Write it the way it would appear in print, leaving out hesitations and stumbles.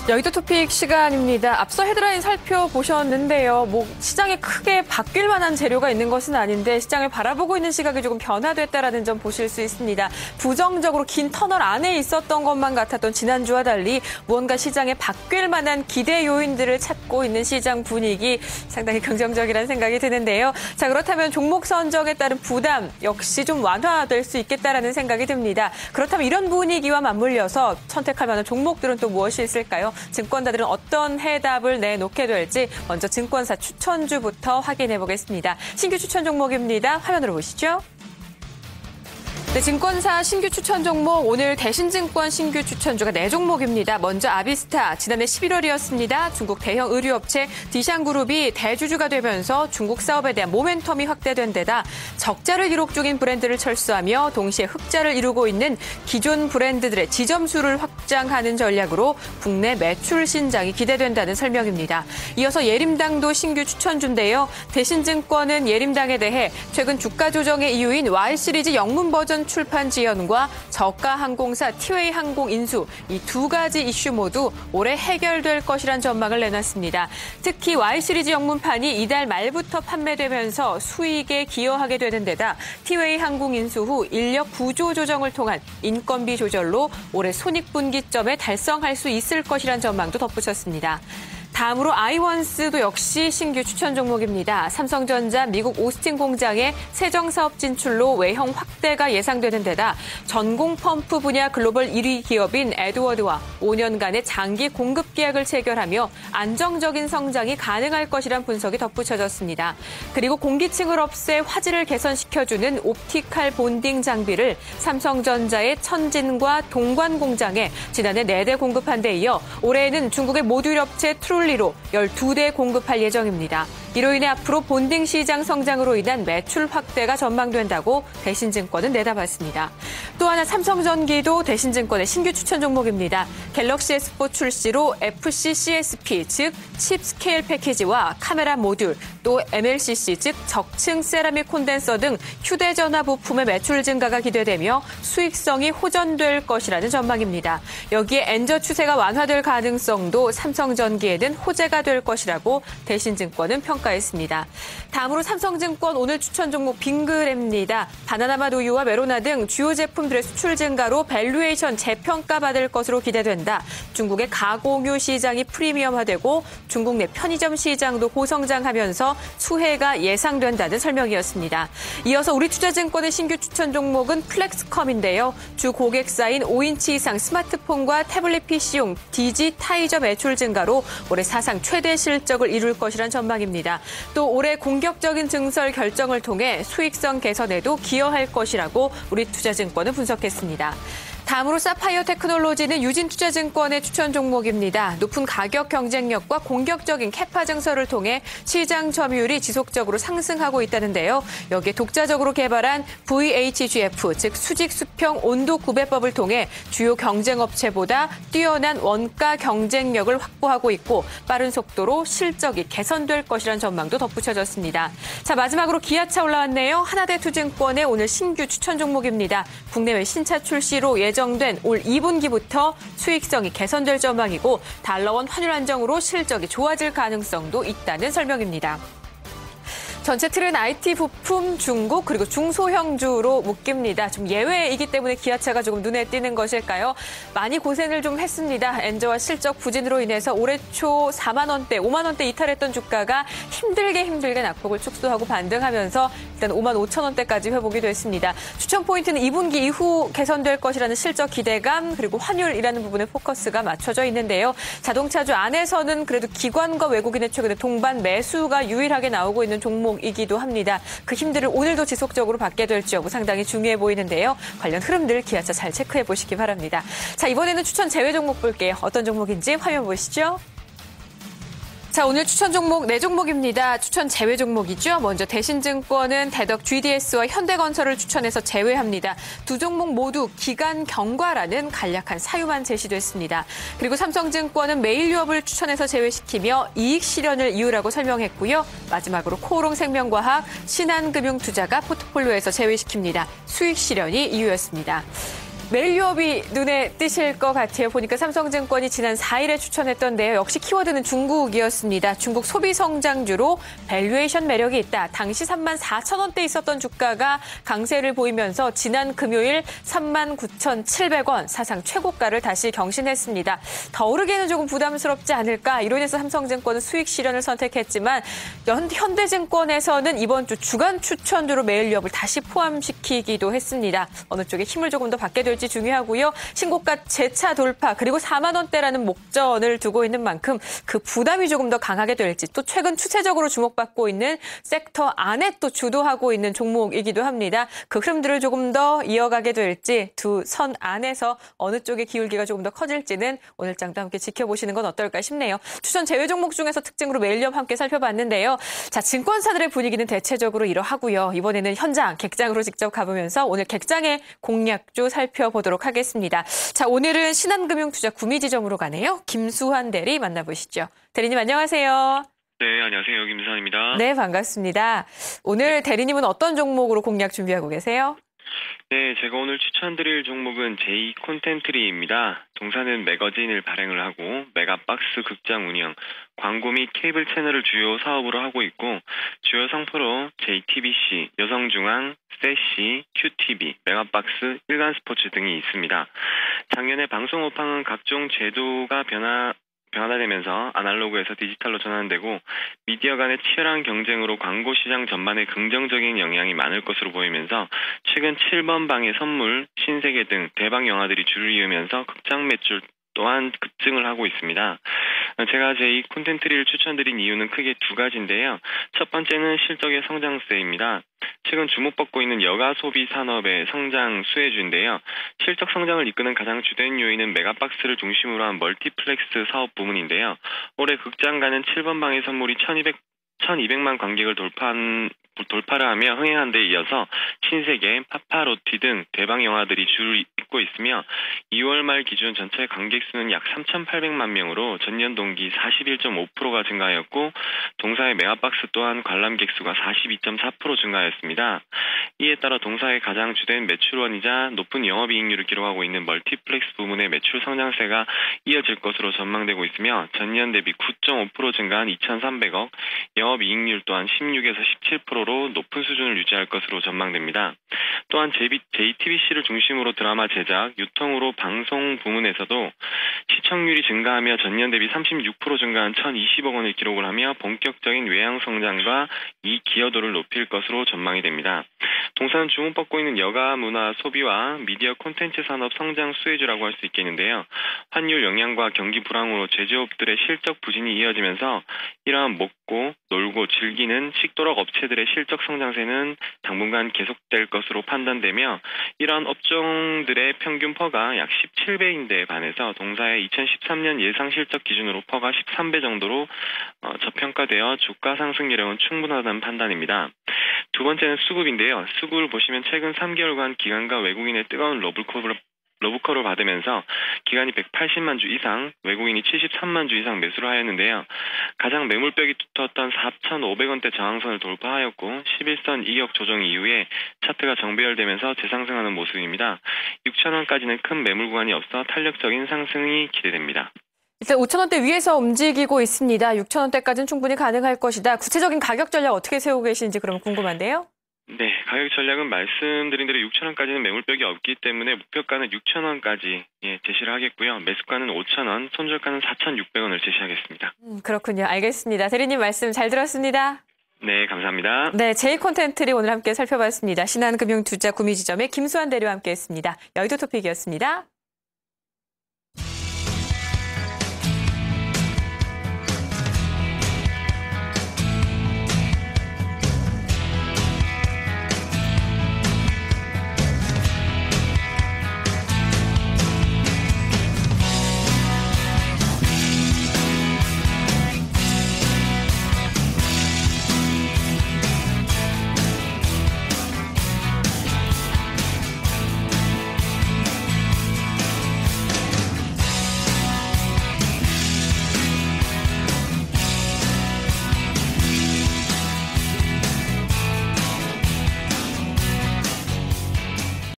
여의도 토픽 시간입니다. 앞서 헤드라인 살펴보셨는데요. 시장에 크게 바뀔 만한 재료가 있는 것은 아닌데 시장을 바라보고 있는 시각이 조금 변화됐다라는 점 보실 수 있습니다. 부정적으로 긴 터널 안에 있었던 것만 같았던 지난주와 달리 무언가 시장에 바뀔 만한 기대 요인들을 찾고 있는 시장 분위기 상당히 긍정적이라는 생각이 드는데요. 자, 그렇다면 종목 선정에 따른 부담 역시 좀 완화될 수 있겠다라는 생각이 듭니다. 그렇다면 이런 분위기와 맞물려서 선택할 만한 종목들은 또 무엇이 있을까요? 증권가들은 어떤 해답을 내놓게 될지 먼저 증권사 추천주부터 확인해 보겠습니다. 신규 추천 종목입니다. 화면으로 보시죠. 네, 증권사 신규 추천 종목 오늘 대신증권 신규 추천주가 4종목입니다. 먼저 아비스타 지난해 11월이었습니다. 중국 대형 의류업체 디샹그룹이 대주주가 되면서 중국 사업에 대한 모멘텀이 확대된 데다 적자를 기록 중인 브랜드를 철수하며 동시에 흑자를 이루고 있는 기존 브랜드들의 지점수를 확장하는 전략으로 국내 매출 신장이 기대된다는 설명입니다. 이어서 예림당도 신규 추천주인데요. 대신증권은 예림당에 대해 최근 주가 조정의 이유인 Y시리즈 영문 버전 출판 지연과 저가 항공사 티웨이 항공 인수 이 두 가지 이슈 모두 올해 해결될 것이란 전망을 내놨습니다. 특히 Y시리즈 영문판이 이달 말부터 판매되면서 수익에 기여하게 되는 데다 티웨이 항공 인수 후 인력 구조 조정을 통한 인건비 조절로 올해 손익분기점에 달성할 수 있을 것이란 전망도 덧붙였습니다. 다음으로 아이원스도 역시 신규 추천 종목입니다. 삼성전자 미국 오스틴 공장의 세정 사업 진출로 외형 확대가 예상되는 데다 전공 펌프 분야 글로벌 1위 기업인 에드워드와 5년간의 장기 공급 계약을 체결하며 안정적인 성장이 가능할 것이란 분석이 덧붙여졌습니다. 그리고 공기층을 없애 화질을 개선시켜주는 옵티칼 본딩 장비를 삼성전자의 천진과 동관 공장에 지난해 4대 공급한 데 이어 올해에는 중국의 모듈 업체 트롤리로 12대 공급할 예정입니다. 이로 인해 앞으로 본딩 시장 성장으로 인한 매출 확대가 전망된다고 대신증권은 내다봤습니다. 또 하나 삼성전기도 대신증권의 신규 추천 종목입니다. 갤럭시 S4 출시로 FC CSP, 즉 칩 스케일 패키지와 카메라 모듈, 또 MLCC, 즉 적층 세라믹 콘덴서 등 휴대전화 부품의 매출 증가가 기대되며 수익성이 호전될 것이라는 전망입니다. 여기에 엔저 추세가 완화될 가능성도 삼성전기에는 호재가 될 것이라고 대신증권은 평가했습니다. 다음으로 삼성증권 오늘 추천 종목 빙그레입니다. 바나나맛 우유와 메로나 등 주요 제품들의 수출 증가로 밸류에이션 재평가받을 것으로 기대된다. 중국의 가공유 시장이 프리미엄화되고 중국 내 편의점 시장도 고성장하면서 수혜가 예상된다는 설명이었습니다. 이어서 우리투자증권의 신규 추천 종목은 플렉스컴인데요. 주 고객사인 5인치 이상 스마트폰과 태블릿 PC용 디지타이저 매출 증가로 올해 사상 최대 실적을 이룰 것이란 전망입니다. 또 올해 공격적인 증설 결정을 통해 수익성 개선에도 기여할 것이라고 우리투자증권은 분석했습니다. 다음으로 사파이어 테크놀로지는 유진투자증권의 추천 종목입니다. 높은 가격 경쟁력과 공격적인 캐파 증설을 통해 시장 점유율이 지속적으로 상승하고 있다는데요. 여기에 독자적으로 개발한 VHGF, 즉 수직 수평 온도 구배법을 통해 주요 경쟁업체보다 뛰어난 원가 경쟁력을 확보하고 있고 빠른 속도로 실적이 개선될 것이란 전망도 덧붙여졌습니다. 자, 마지막으로 기아차 올라왔네요. 하나대투증권의 오늘 신규 추천 종목입니다. 국내외 신차 출시로 예정된 올 2분기부터 수익성이 개선될 전망이고 달러원 환율 안정으로 실적이 좋아질 가능성도 있다는 설명입니다. 전체 틀은 IT 부품, 중국 그리고 중소형주로 묶입니다. 좀 예외이기 때문에 기아차가 조금 눈에 띄는 것일까요? 많이 고생을 좀 했습니다. 엔저와 실적 부진으로 인해서 올해 초 4만 원대, 5만 원대 이탈했던 주가가 힘들게 낙폭을 축소하고 반등하면서 일단 5만 5천 원대까지 회복이 됐습니다. 추천 포인트는 2분기 이후 개선될 것이라는 실적 기대감 그리고 환율이라는 부분에 포커스가 맞춰져 있는데요. 자동차주 안에서는 그래도 기관과 외국인의 최근에 동반 매수가 유일하게 나오고 있는 종목이기도 합니다. 그 힘들을 오늘도 지속적으로 받게 될지 여부 상당히 중요해 보이는데요. 관련 흐름들 기아차 잘 체크해 보시기 바랍니다. 자, 이번에는 추천 제외 종목 볼게요. 어떤 종목인지 화면 보시죠. 자, 오늘 추천 종목 4종목입니다. 추천 제외 종목이죠. 먼저 대신증권은 대덕 GDS와 현대건설을 추천해서 제외합니다. 두 종목 모두 기간 경과라는 간략한 사유만 제시됐습니다. 그리고 삼성증권은 메일유업을 추천해서 제외시키며 이익 실현을 이유라고 설명했고요. 마지막으로 코오롱생명과학, 신한금융투자가 포트폴리오에서 제외시킵니다. 수익 실현이 이유였습니다. 매일 유업이 눈에 띄실 것 같아요. 보니까 삼성증권이 지난 4일에 추천했던데요. 역시 키워드는 중국이었습니다. 중국 소비 성장주로 밸류에이션 매력이 있다. 당시 34,000원대 있었던 주가가 강세를 보이면서 지난 금요일 39,700원 사상 최고가를 다시 경신했습니다. 더 오르기에는 조금 부담스럽지 않을까? 이로 인해서 삼성증권은 수익 실현을 선택했지만 현대증권에서는 이번 주 주간 추천주로 매일 유업을 다시 포함시키기도 했습니다. 어느 쪽에 힘을 조금 더 받게 될지 중요하고요. 신고가 재차 돌파 그리고 4만 원대라는 목전을 두고 있는 만큼 그 부담이 조금 더 강하게 될지 또 최근 추세적으로 주목받고 있는 섹터 안에 또 주도하고 있는 종목이기도 합니다. 그 흐름들을 조금 더 이어가게 될지 두 선 안에서 어느 쪽의 기울기가 조금 더 커질지는 오늘 장도 함께 지켜보시는 건 어떨까 싶네요. 추천 제외 종목 중에서 특징으로 매일 유업 함께 살펴봤는데요. 자, 증권사들의 분위기는 대체적으로 이러하고요. 이번에는 현장, 객장으로 직접 가보면서 오늘 객장의 공략주 살펴보도록 하겠습니다. 자, 오늘은 신한금융투자 구미지점으로 가네요. 김수환 대리 만나보시죠. 대리님 안녕하세요. 네, 안녕하세요. 김수환입니다. 네, 반갑습니다. 오늘 대리님은 어떤 종목으로 공략 준비하고 계세요? 네, 제가 오늘 추천드릴 종목은 J콘텐트리입니다. 동사는 매거진을 발행을 하고 메가박스 극장 운영, 광고 및 케이블 채널을 주요 사업으로 하고 있고 주요 상표로 JTBC, 여성중앙, 세시, QTV, 메가박스, 일간스포츠 등이 있습니다. 작년에 방송 업황은 각종 제도가 변화되면서 아날로그에서 디지털로 전환되고 미디어 간의 치열한 경쟁으로 광고 시장 전반에 긍정적인 영향이 많을 것으로 보이면서 최근 7번 방의 선물, 신세계 등 대박 영화들이 줄을 이으면서 극장 매출 또한 급증을 하고 있습니다. 제가 이 콘텐츠를 추천드린 이유는 크게 두 가지인데요. 첫 번째는 실적의 성장세입니다. 최근 주목받고 있는 여가 소비 산업의 성장 수혜주인데요. 실적 성장을 이끄는 가장 주된 요인은 메가박스를 중심으로 한 멀티플렉스 사업 부문인데요. 올해 극장가는 7번 방의 선물이 1,200만 관객을 돌파를 하며 흥행한 데 이어서 신세계, 파파로티 등 대박 영화들이 줄을 잇고 있으며 2월 말 기준 전체 관객 수는 약 3,800만 명으로 전년 동기 41.5%가 증가하였고 동사의 메가박스 또한 관람객 수가 42.4% 증가하였습니다. 이에 따라 동사의 가장 주된 매출원이자 높은 영업이익률을 기록하고 있는 멀티플렉스 부문의 매출 성장세가 이어질 것으로 전망되고 있으며 전년 대비 9.5% 증가한 2,300억, 영업이익률 또한 16에서 17%로 높은 수준을 유지할 것으로 전망됩니다. 또한 JTBC를 중심으로 드라마 제작, 유통으로 방송 부문에서도 시청률이 증가하며 전년 대비 36% 증가한 1,020억 원을 기록을 하며 본격적인 외양 성장과 이익 기여도를 높일 것으로 전망이 됩니다. 동사는 주목받고 있는 여가 문화 소비와 미디어 콘텐츠 산업 성장 수혜주라고 할 수 있겠는데요. 환율 영향과 경기 불황으로 제조업들의 실적 부진이 이어지면서 이러한 먹고 놀고 즐기는 식도락 업체들의 실적 성장세는 당분간 계속될 것으로 판단되며 이러한 업종들의 평균 퍼가 약 17배인데 반해서 동사의 2013년 예상 실적 기준으로 퍼가 13배 정도로 저평가되어 주가 상승 여력은 충분하다는 판단입니다. 두 번째는 수급인데요. 수급을 보시면 최근 3개월간 기관과 외국인의 뜨거운 러브콜을 받으면서 기관이 180만 주 이상, 외국인이 73만 주 이상 매수를 하였는데요. 가장 매물벽이 두터웠던 4,500원대 저항선을 돌파하였고 11선 이격 조정 이후에 차트가 정배열되면서 재상승하는 모습입니다. 6,000원까지는 큰 매물 구간이 없어 탄력적인 상승이 기대됩니다. 일단 5,000원대 위에서 움직이고 있습니다. 6,000원대까지는 충분히 가능할 것이다. 구체적인 가격 전략 어떻게 세우고 계신지 그러면 궁금한데요. 네, 가격 전략은 말씀드린 대로 6,000원까지는 매물벽이 없기 때문에 목표가는 6,000원까지 제시를 하겠고요. 매수가는 5,000원, 손절가는 4,600원을 제시하겠습니다. 그렇군요. 알겠습니다. 대리님 말씀 잘 들었습니다. 네, 감사합니다. 네, J콘텐트리 오늘 함께 살펴봤습니다. 신한금융투자 구미지점의 김수환 대리와 함께했습니다. 여의도 토픽이었습니다.